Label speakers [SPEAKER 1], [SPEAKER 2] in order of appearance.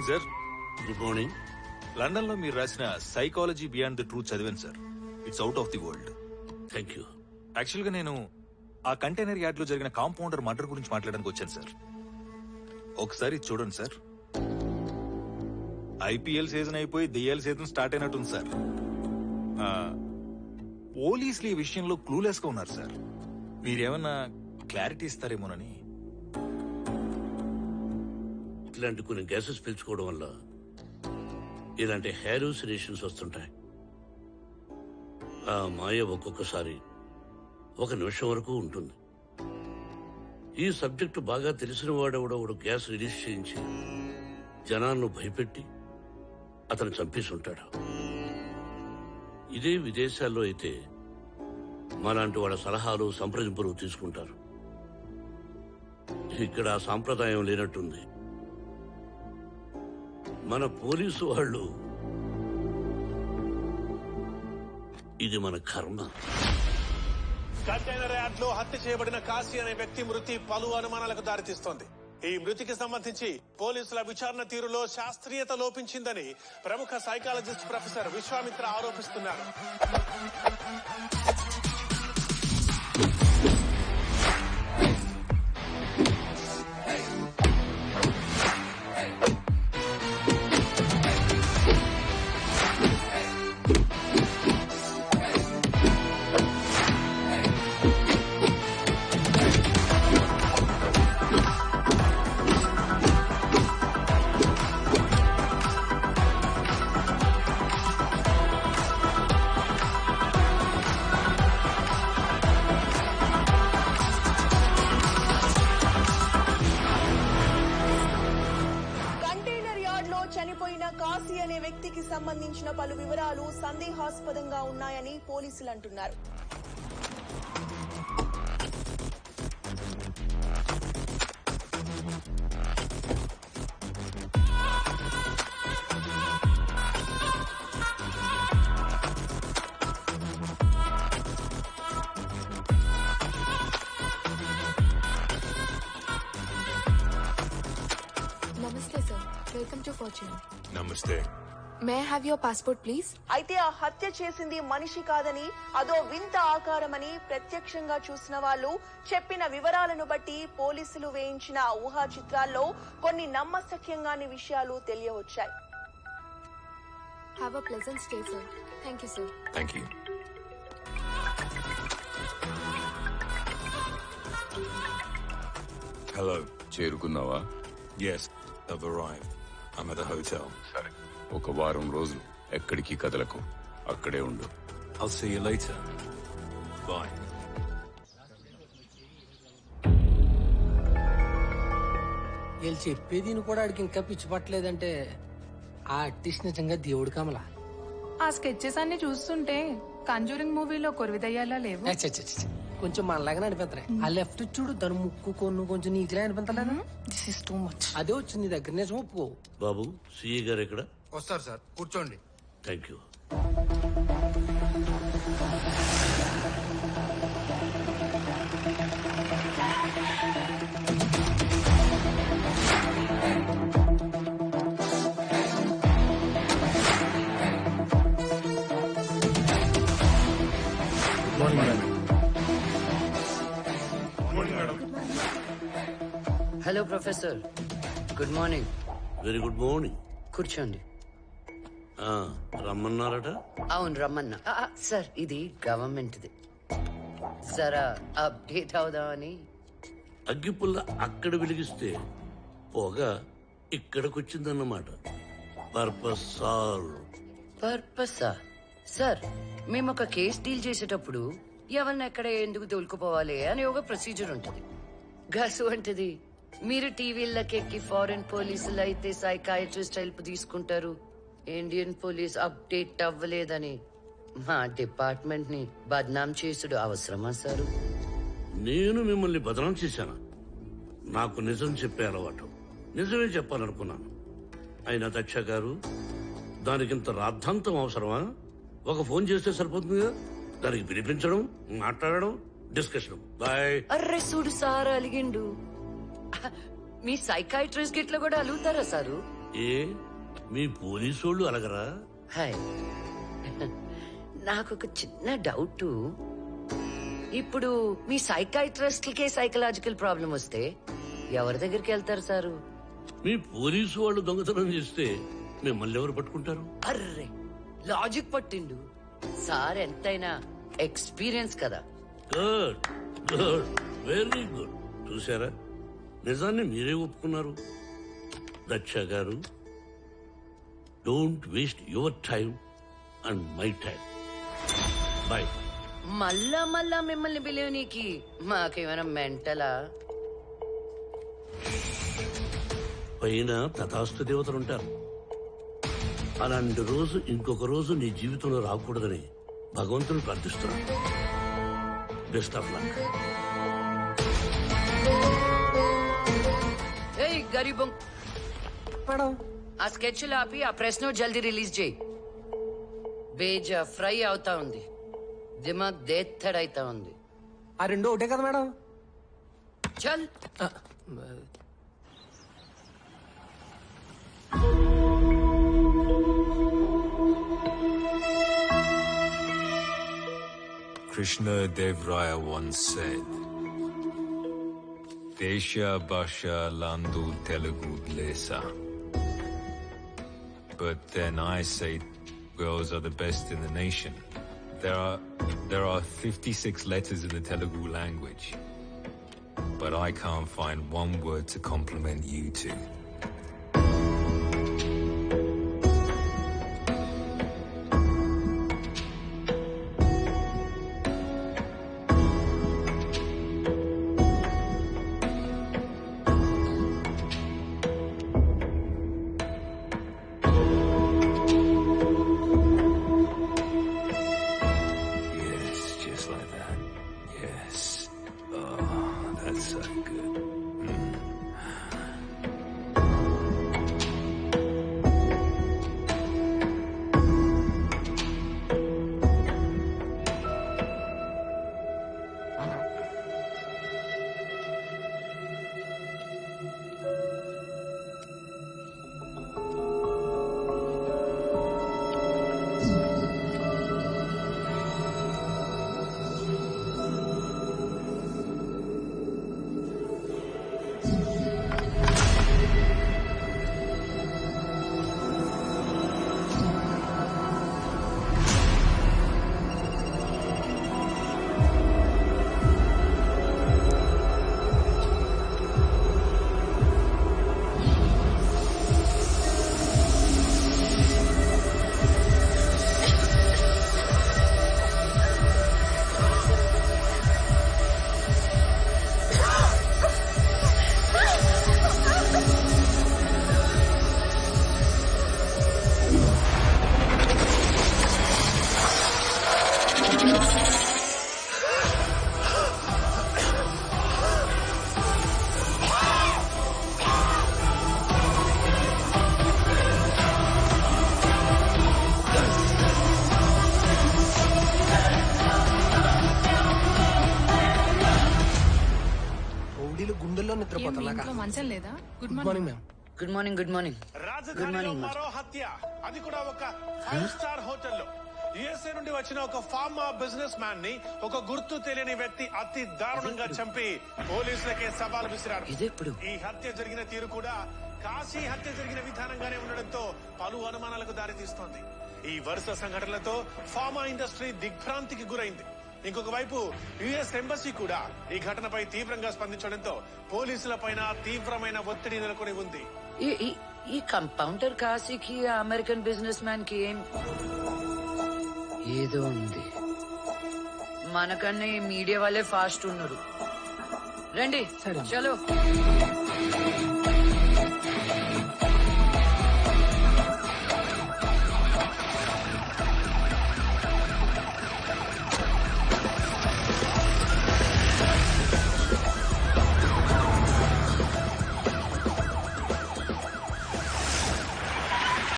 [SPEAKER 1] Morning sir.
[SPEAKER 2] Good morning.
[SPEAKER 1] London లో మీరు రాసిన సైకాలజీ బియాండ్ ద ట్రూత్ చదివాను sir. It's out of the world.
[SPEAKER 2] Thank you.
[SPEAKER 1] Actual గా నేను ఆ కంటైనర్ యార్డ్ లో జరిగిన కాంపౌండర్ మర్డర్ గురించి మాట్లాడడానికి వచ్చాను సార్. ఒకసారి చూడండి సార్. ఐపీఎల్ సీజన్ అయిపోయి డిఎల్ సీజన్ స్టార్ట్ అయినట్టుంది సార్. పోలీసులు ఈ విషయంలో క్లూలెస్ గా ఉన్నారు సార్. మీరేమన్నా క్లారిటీ ఇస్తారేమోనని.
[SPEAKER 2] ఇట్లాంటి కొన్ని గ్యాసెస్ పీల్చుకోవడం వల్ల ఇలాంటి హాలూసినేషన్స్ వస్తుంటాయి. ఆ మాయ ఒక్కొక్కసారి ఒక నిమిషం వరకు ఉంటుంది. ఈ సబ్జెక్టు బాగా తెలిసిన వాడెవడొకడు గ్యాస్ రిలీజ్ చేయించి జనాలను భయపెట్టి అతను చంపేసి ఉంటాడు. ఇదే విదేశాల్లో అయితే మాలాంటి వాళ్ళ సలహాలు సంప్రదింపులు తీసుకుంటారు. ఇక్కడ ఆ సాంప్రదాయం లేనట్టుంది. మన పోలీసు వాళ్ళు ఇది మన కర్మ.
[SPEAKER 3] కంటైనర్ యార్డ్ లో హత్య చేయబడిన కాశీ అనే వ్యక్తి మృతి పలు అనుమానాలకు దారితీస్తోంది. ఈ మృతికి సంబంధించి పోలీసుల విచారణ తీరులో శాస్త్రీయత లోపించిందని ప్రముఖ సైకాలజిస్ట్ ప్రొఫెసర్ విశ్వామిత్ర ఆరోపిస్తున్నారు.
[SPEAKER 4] చనిపోయిన కాశీ అనే వ్యక్తికి సంబంధించిన పలు వివరాలు సందేహాస్పదంగా ఉన్నాయని పోలీసులు అంటున్నారు.
[SPEAKER 5] నమస్తే sir, welcome to Fortune.
[SPEAKER 1] Namaste.
[SPEAKER 5] May I have your passport please?
[SPEAKER 4] అయితే ఆ హత్య చేసింది మనిషి కాదని, అదో వింత ఆకారమని ప్రత్యక్షంగా చూసిన వాళ్ళు చెప్పిన వివరాలను బట్టి పోలీసులు వేయించిన ఊహా చిత్రాల్లో కొన్ని నమ్మశక్యంగాని విషయాలు తెలియవచ్చాయి.
[SPEAKER 5] Have a pleasant stay sir. Thank you sir.
[SPEAKER 1] Thank you.
[SPEAKER 6] Hello,
[SPEAKER 7] చేరుకున్నావా?
[SPEAKER 6] yes, I've arrived. I'm at the hotel.
[SPEAKER 7] సరే, ఒక వారం రోజులు ఎక్కడికి కదలకు, అక్కడే ఉండు.
[SPEAKER 6] I'll see you later. Bye.
[SPEAKER 8] వీళ్ళు చెప్పేది కూడా ఆడికి ఇంకా పిచ్చి పట్టలేదంటే ఆ ఆర్టిస్ట్ నిజంగా దేవుడు కమలా.
[SPEAKER 9] ఆ స్కెచెస్ అన్ని చూస్తుంటే కంజూరింగ్ మూవీలో కొరివిదయ్యాలా లేవు.
[SPEAKER 8] కొంచెం మనలాగానే అనిపిస్తాయి. ఆ లెఫ్ట్ చూడు, దాని ముక్కు కొన్ను కొంచెం నీకులే అనిపించలేదు.
[SPEAKER 9] This is too much.
[SPEAKER 8] అదే వచ్చింది నీ దగ్గర, నిజం ఒప్పుకో.
[SPEAKER 2] బాబు, సిఏ గారు ఎక్కడ?
[SPEAKER 10] వస్తారు సార్, కూర్చోండి.
[SPEAKER 2] Thank you.
[SPEAKER 11] Hello professor, good morning.
[SPEAKER 2] Very good morning.
[SPEAKER 11] కూర్చోండి.
[SPEAKER 2] రమ్మన్నారట?
[SPEAKER 11] అవును, రమ్మన్నా. సార్, ఇది గవర్నమెంట్ది. జరా అప్డేట్ అవుదామని.
[SPEAKER 2] అగ్గిపుల్ల అక్కడ వెలిగిస్తే పొగ ఇక్కడికొచ్చిందన్నమాట. Purpose solve.
[SPEAKER 11] పర్పసా? సార్, మేము ఒక కేసు డీల్ చేసేటప్పుడు ఎవరిని ఎక్కడ ఎందుకు తోలుకుపోవాలి అని ఒక ప్రొసీజర్ ఉంటుంది. గసు అంటది మీరు టీవీలకి ఎక్కి ఫారెన్ పోలీసులు అయితే సైకాయట్రిస్ట్ హెల్ప్ తీసుకుంటారు, ఇండియన్ పోలీస్ అప్డేట్ అవ్వలేదని మా డిపార్ట్మెంట్ ని బద్నాం చేసుడు అవసరమా సారు?
[SPEAKER 2] నేను మిమ్మల్ని బదనాం చేశాను. నాకు నిజం చెప్పే అలవాటు, నిజమే చెప్పాలనుకున్నాను. అయినా దక్ష గారు, దానికింత రాద్ధాంతం అవసరమా? ఒక ఫోన్ చేస్తే సరిపోతుందిగా. దానికి పిలిపించడం, మాట్లాడడం, డిస్కషన్. బాయ్.
[SPEAKER 11] అర్రే చూడు సార్ అలిగిండు. మీ సైకాట్రిస్ట్ గిట్ల కూడా అలుగుతారా సారు?
[SPEAKER 2] ఏ మీ పోలీసోళ్ళు అలగరా?
[SPEAKER 11] హాయ్, నాకు ఒక చిన్న డౌట్. ఇప్పుడు మీ సైకాట్రిస్ట్లకే సైకలాజికల్ ప్రాబ్లం వస్తే ఎవరి దగ్గరికి వెళ్తారు సారు?
[SPEAKER 2] మీ పోలీసు వాళ్ళు దొంగతనం చేస్తే మిమ్మల్ని ఎవరు పట్టుకుంటారు?
[SPEAKER 11] అర్రే, లాజిక్ పట్టిండు సార్. ఎంతైనా ఎక్స్పీరియన్స్ కదా.
[SPEAKER 2] Good good, very good. చూసారా, నిజాన్ని మీరే ఒప్పుకున్నారు. Daksha garu, don't waste your time and my time. Bye.
[SPEAKER 11] మళ్ళా మిమ్మల్ని పిలివనీకి మాకేమైనా మెంటలా?
[SPEAKER 2] పైన తథాస్తు దేవతలుంటారు. అలాంటి రోజు ఇంకొక రోజు నీ జీవితంలో రాకూడదని భగవంతుని ప్రార్థిస్తున్నాను. Best of luck.
[SPEAKER 11] ఏయ్ గరీబం,
[SPEAKER 8] మేడం
[SPEAKER 11] ఆ స్కెచ్ ఆపి ఆ ప్రెస్ నోట్ జల్దీ రిలీజ్ చేయి. బేజా ఫ్రై అవుతా ఉంది, దిమాగ్ దేత్తడైతా ఉంది.
[SPEAKER 8] ఆ రెండు ఒకటే కదా మేడం?
[SPEAKER 11] చల్.
[SPEAKER 6] Krishna Dev Raya once said, Desha Basha Landu Telugu Lesa. But then I say girls are the best in the nation. There are 56 letters in the Telugu language, but I can't find one word to compliment you two.
[SPEAKER 9] మంచం లేదా? Good
[SPEAKER 8] morning ma'am.
[SPEAKER 11] Good morning. Good morning.
[SPEAKER 3] రాజధానిలో మరో హత్య, అది కూడా ఒక 5 star హోటల్లో. USA నుండి వచ్చిన ఒక ఫార్మా బిజినెస్ మ్యాన్ ని ఒక గుర్తు తెలియని వ్యక్తి అతి దారుణంగా చంపి పోలీసులకే సవాల్ విసిరారు. ఈ హత్య జరిగిన తీరు కూడా కాశీ హత్య జరిగిన విధానంగానే ఉండడంతో పలు అనుమానాలకు దారితీస్తోంది. ఈ వరుస సంఘటనలతో ఫార్మా ఇండస్ట్రీ దిగ్భ్రాంతికి గురైంది. ఇంకొక వైపు యుఎస్ ఎంబసీ కూడా ఈ ఘటనపై తీవ్రంగా స్పందించడంతో పోలీసుల పైన తీవ్రమైన ఒత్తిడి నెలకొని ఉంది.
[SPEAKER 11] ఈ కంపౌండర్ కాశీకి అమెరికన్ బిజినెస్ మ్యాన్ కి ఏదో ఉంది. మనకన్నా ఈ మీడియా వాళ్ళే ఫాస్ట్ ఉన్నారు. రండి, చలో.